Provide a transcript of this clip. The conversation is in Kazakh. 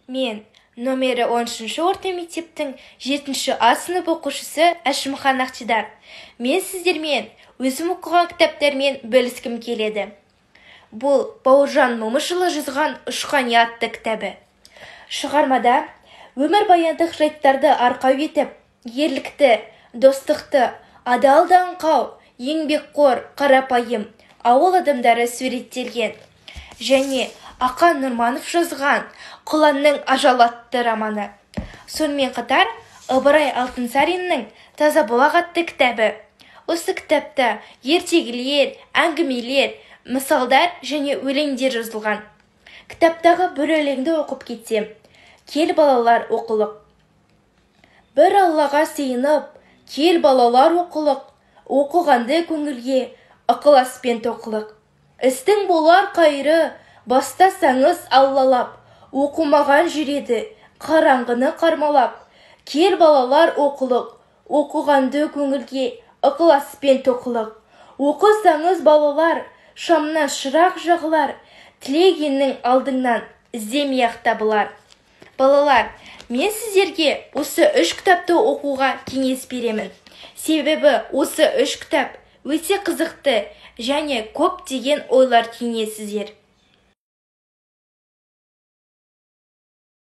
Мен номері 10-шы орта мектептің 7-ші А сынып оқушысы Әшімхан Ақтидар. Мен сіздермен өзім оқыған кітаптармен бөліскім келеді. Бұл Бауыржан Момышұлы жазған «Ұшқан ия» атты кітабы. Шығармада өмірбаяндық жайттарды арқау етіп, ерлікті, достықты, адал аңқау, еңбекқор, қарапайым ауыл адамдары суреттелген. Және Ақан Нұрманов жазған «Құланның ажалы» атты романы. Сонымен қатар Ыбырай Алтынсариннің «Таза бұлақ» атты кітабы. Осы кітапта ертегілер, әңгімелер, мысалдар және өлеңдер жазылған. Кітаптағы бір өлеңді оқып кетсем: «Кел балалар оқылық. Бір Аллаға сыйынып, кел балалар оқылық. Оқығанды көңілге ықыласпен тоқылық. Істің болар қайры, бастасаңыз аллалап. Оқымаған жүреді, қараңғыны қармалап. Кел балалар оқылық. Оқығанды көңілге ықыласпен тоқылық. Оқысаңыз балалар, шамнан шырақ жағылар. Тілегеннің алдыңнан іздемей-ақ табылар». Балалар, мен сіздерге осы 3 кітапты оқуға кеңес беремін. Себебі осы 3 кітап өте қызықты және көп деген ойлар түйінесіздер.